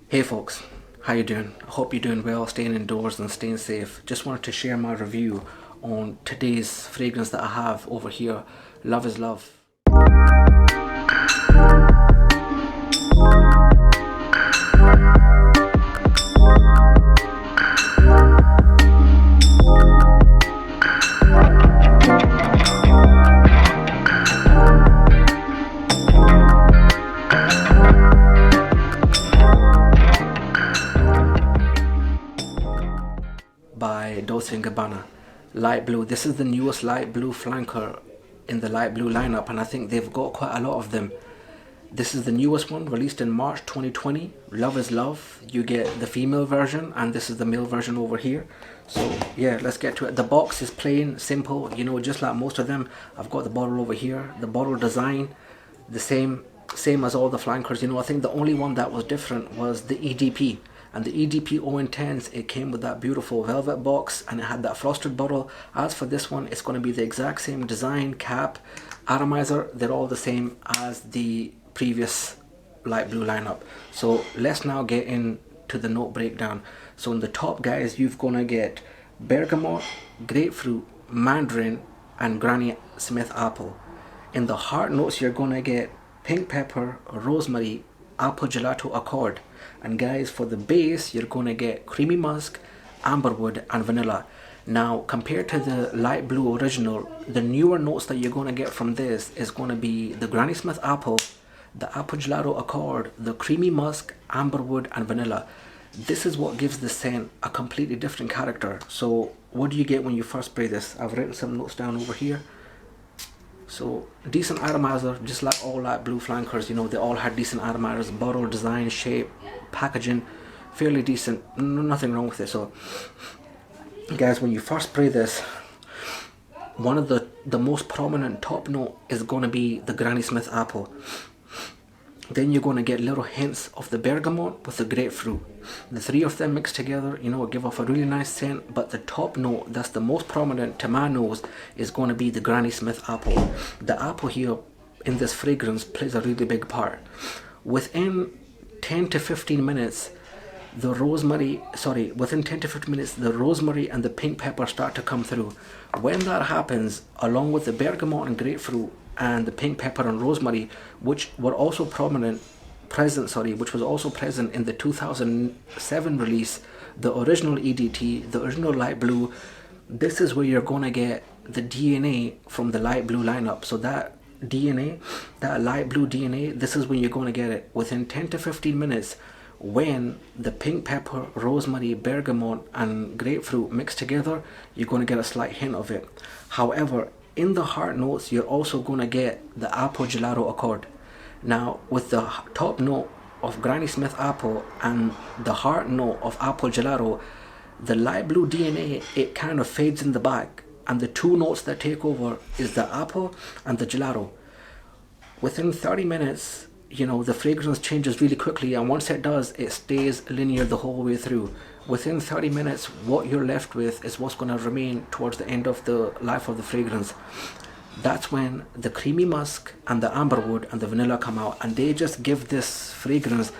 Hey folks, how you doing? I hope you're doing well, staying indoors and staying safe. Just wanted to share my review on today's fragrance that I have over here. Love is Love. By Dolce Gabbana. Light blue. This is the newest light blue flanker in the light blue lineup, and I think they've got quite a lot of them. This is the newest one, released in March 2020. Love is Love. You get the female version, and this is the male version over here. So yeah, let's get to it. The box is plain, simple, just like most of them. I've got the bottle over here. The bottle design, the same as all the flankers. I think the only one that was different was the EDP. And the EDP O Intense, it came with that beautiful velvet box and it had that frosted bottle. As for this one, it's going to be the exact same design, cap, atomizer. They're all the same as the previous light blue lineup. So let's now get into the note breakdown. So in the top, guys, you're going to get Bergamot, Grapefruit, Mandarin, and Granny Smith Apple. In the heart notes, you're going to get Pink Pepper, Rosemary, Apple Gelato Accord. And guys, for the base, you're going to get Creamy Musk, Amberwood, and Vanilla. Now, compared to the Light Blue original, the newer notes that you're going to get from this is going to be the Granny Smith Apple, the Apple Gelato Accord, the Creamy Musk, Amberwood, and Vanilla. This is what gives the scent a completely different character. So, what do you get when you first spray this? I've written some notes down over here. So decent atomizer, just like all light blue flankers, they all had decent atomizers, bottle design, shape, packaging, fairly decent, nothing wrong with it. So guys, when you first spray this, one of the most prominent top note is going to be the Granny Smith Apple. Then you're going to get little hints of the bergamot with the grapefruit. The three of them mixed together, give off a really nice scent. But the top note, that's the most prominent to my nose, is going to be the Granny Smith Apple. The apple here in this fragrance plays a really big part. Within 10 to 15 minutes, within 10 to 15 minutes, the rosemary and the pink pepper start to come through. When that happens, along with the bergamot and grapefruit, and the pink pepper and rosemary, which was also present in the 2007 release, the original EDT, the original light blue. This is where you're going to get the DNA from the light blue lineup. So that DNA, that light blue DNA, this is when you're going to get it within 10 to 15 minutes. When the pink pepper, rosemary, bergamot, and grapefruit mix together, you're going to get a slight hint of it. However, in the heart notes, you're also going to get the Apple Gelato Accord. Now, with the top note of Granny Smith Apple and the heart note of Apple Gelato, the light blue DNA, it kind of fades in the back. And the two notes that take over is the apple and the gelato. Within 30 minutes, the fragrance changes really quickly, and once it does, it stays linear the whole way through. Within 30 minutes, what you're left with is what's going to remain towards the end of the life of the fragrance. That's when the creamy musk and the amberwood and the vanilla come out, and they just give this fragrance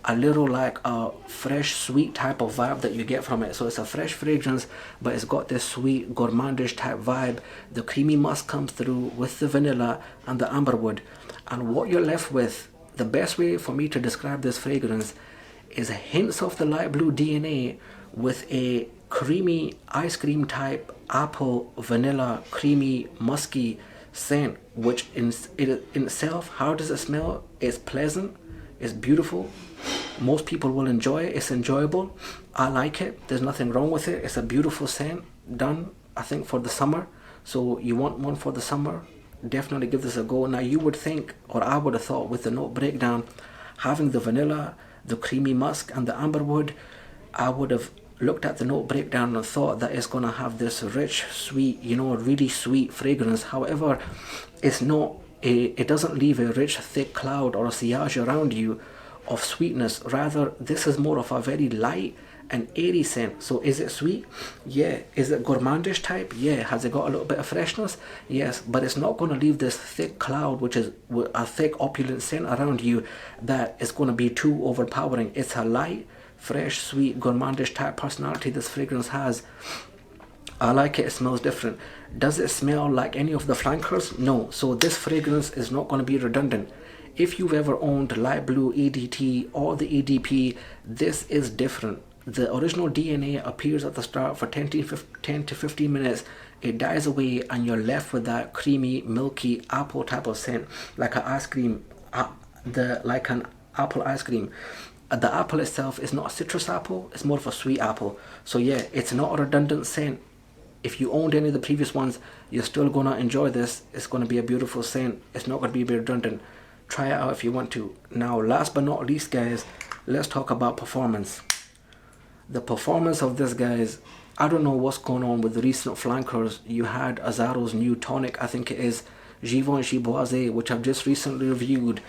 a little like a fresh, sweet type of vibe that you get from it. So it's a fresh fragrance, but it's got this sweet, gourmandish type vibe. The creamy musk comes through with the vanilla and the amberwood. And what you're left with, the best way for me to describe this fragrance is hints of the light blue DNA with a creamy ice cream type apple, vanilla, creamy, musky scent, which in itself, how does it smell? It's pleasant, it's beautiful. Most people will enjoy it. It's enjoyable. I like it. There's nothing wrong with it. It's a beautiful scent done, I think, for the summer. So you want one for the summer, definitely give this a go. Now you would think, or I would have thought, with the note breakdown, having the vanilla, the creamy musk, and the amberwood, I would have looked at the note breakdown and thought that it's going to have this rich, sweet, really sweet fragrance. However, it's not. It doesn't leave a rich, thick cloud or a sillage around you. of sweetness. Rather, this is more of a very light and airy scent. So is it sweet? Yeah. Is it gourmandish type? Yeah. Has it got a little bit of freshness? Yes. But it's not going to leave this thick cloud, which is a thick opulent scent around you, that is going to be too overpowering. It's a light, fresh, sweet, gourmandish type personality this fragrance has. I like it. It smells different. Does it smell like any of the flankers? No. So this fragrance is not going to be redundant. If you've ever owned Light Blue EDT or the EDP, this is different. The original DNA appears at the start for 10 to 15 minutes. It dies away and you're left with that creamy, milky apple type of scent, like an ice cream, like an apple ice cream. The apple itself is not a citrus apple, it's more of a sweet apple. So yeah, it's not a redundant scent. If you owned any of the previous ones, you're still going to enjoy this. It's going to be a beautiful scent. It's not going to be redundant. Try it out if you want to. Now, last but not least, guys, let's talk about performance. The performance of this, guys, I don't know what's going on with the recent flankers. You had Azzaro's new tonic, I think it is Givenchy Boise, which I've just recently reviewed.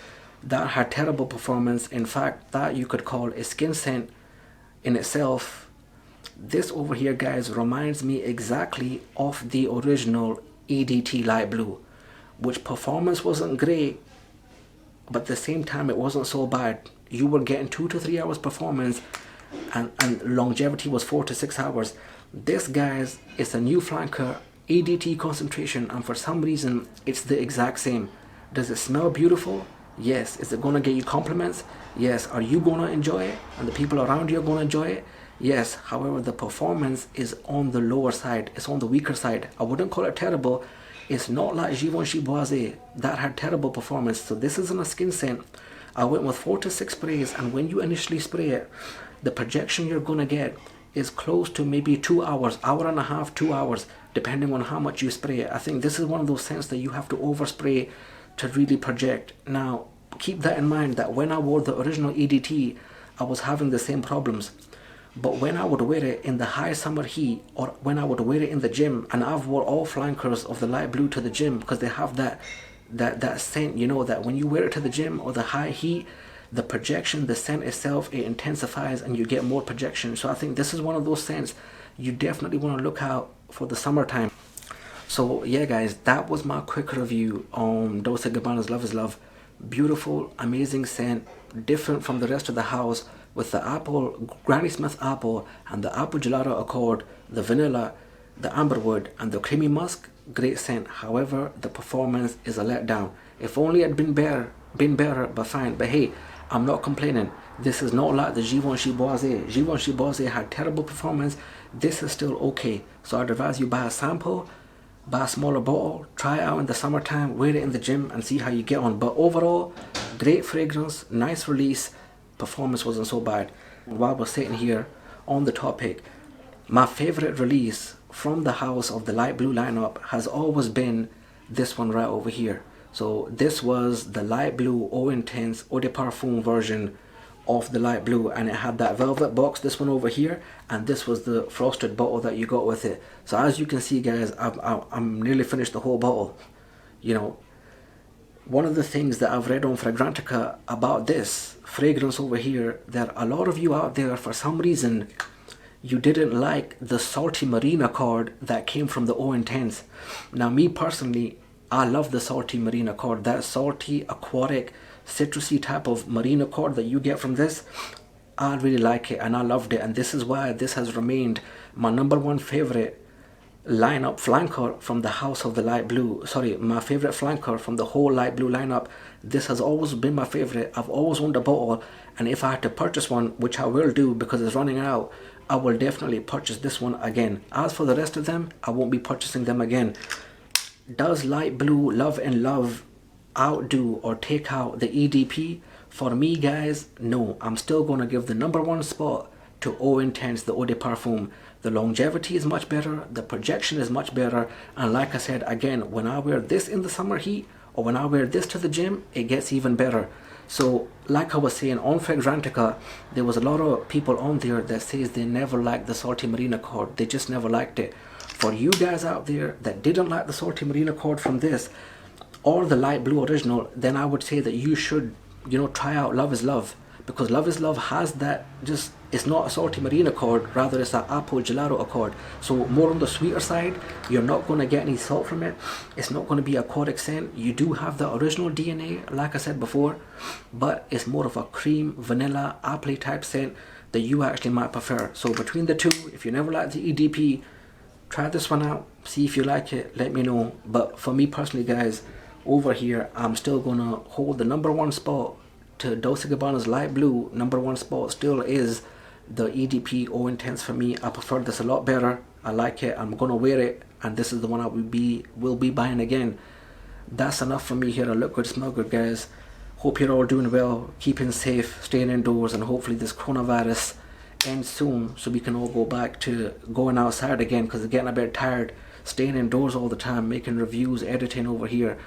That had terrible performance. In fact, that you could call a skin scent in itself. This over here, guys, reminds me exactly of the original EDT Light Blue, which performance wasn't great, but at the same time it wasn't so bad. You were getting 2 to 3 hours performance, and longevity was 4 to 6 hours. This, guys, is a new flanker, EDT concentration, and for some reason it's the exact same. Does it smell beautiful? Yes. Is it going to get you compliments? Yes. Are you going to enjoy it? And the people around you are going to enjoy it? Yes. However, the performance is on the lower side. It's on the weaker side. I wouldn't call it terrible. It's not like Givenchy Boise that had terrible performance. So this isn't a skin scent. I went with 4 to 6 sprays, and when you initially spray it, the projection you're going to get is close to maybe 2 hours, hour and a half, 2 hours, depending on how much you spray it. I think this is one of those scents that you have to overspray to really project. Now, keep that in mind that when I wore the original EDT, I was having the same problems. But when I would wear it in the high summer heat, or when I would wear it in the gym, and I've wore all flankers of the Light Blue to the gym because they have that scent, you know, that when you wear it to the gym or the high heat, the projection, the scent itself, it intensifies and you get more projection. So I think this is one of those scents you definitely want to look out for the summertime. So yeah, guys, that was my quick review on Dolce Gabbana's Love is Love. Beautiful, amazing scent, different from the rest of the house, with the apple, Granny Smith apple, and the apple gelato accord, the vanilla, the amberwood, and the creamy musk. Great scent. However, the performance is a letdown. If only it had been better, but fine. But hey, I'm not complaining. This is not like the Givenchy Boise. Givenchy Boise had terrible performance. This is still okay. So I'd advise you buy a sample, buy a smaller bottle, try it out in the summertime, wear it in the gym, and see how you get on. But overall, great fragrance, nice release, performance wasn't so bad. While we're sitting here on the topic, my favorite release from the house of the Light Blue lineup has always been this one right over here. So this was the Light Blue Eau Intense Eau de Parfum version of the Light Blue, and it had that velvet box, this one over here, and this was the frosted bottle that you got with it. So as you can see, guys, I'm nearly finished the whole bottle. You know, one of the things that I've read on Fragrantica about this fragrance over here, that a lot of you out there, for some reason, you didn't like the salty marine accord that came from the Eau Intense. Now, me personally, I love the salty marine accord, that salty, aquatic, citrusy type of marine accord that you get from this. I really like it and I loved it, and this is why this has remained my #1 favorite lineup flanker from the house of the Light Blue. Sorry, my favorite flanker from the whole Light Blue lineup. This has always been my favorite. I've always owned a bottle, and if I had to purchase one, which I will do because it's running out, I will definitely purchase this one again. As for the rest of them, I won't be purchasing them again. Does Light Blue Love and Love outdo or take out the EDP? For me, guys, no. I'm still going to give the #1 spot to Eau Intense, the Eau de Parfum. The longevity is much better, the projection is much better, and like I said, again, when I wear this in the summer heat, or when I wear this to the gym, it gets even better. So like I was saying, on Fragrantica, there was a lot of people on there that says they never liked the salty marine accord. They just never liked it. For you guys out there that didn't like the salty marine accord from this, or the Light Blue original, then I would say that you should, you know, try out Love is Love. because Love is Love has that, just, it's not a salty marine accord, rather it's an apple gelato accord. So more on the sweeter side. You're not going to get any salt from it. It's not going to be a aquatic scent. You do have the original DNA, like I said before, but it's more of a cream, vanilla, apple type scent that you actually might prefer. So between the two, if you never liked the EDP, try this one out, see if you like it, let me know. But for me personally, guys, over here, I'm still gonna hold the #1 spot to Dolce Gabbana's Light Blue. #1 spot still is the EDP Eau Intense for me. I prefer this a lot better. I like it. I'm gonna wear it, and this is the one I will be buying again. That's enough for me here. I look good, smell good, guys. Hope you're all doing well, keeping safe, staying indoors, and hopefully this coronavirus ends soon so we can all go back to going outside again, because I'm getting a bit tired staying indoors all the time, making reviews, editing over here.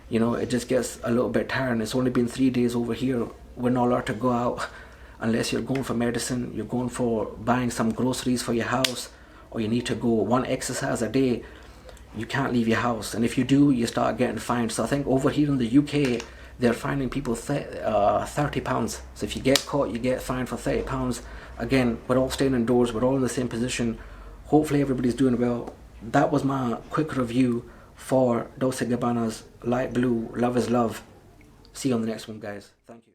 You know, it just gets a little bit tiring. It's only been 3 days over here. We're not allowed to go out unless you're going for medicine, you're going for buying some groceries for your house, or you need to go one exercise a day. You can't leave your house, and if you do, you start getting fined. So I think over here in the UK, they're fining people £30. So if you get caught, you get fined for £30. Again, we're all staying indoors, we're all in the same position. Hopefully everybody's doing well. That was my quick review for Dolce Gabbana's Light Blue Love is Love. See you on the next one, guys. Thank you.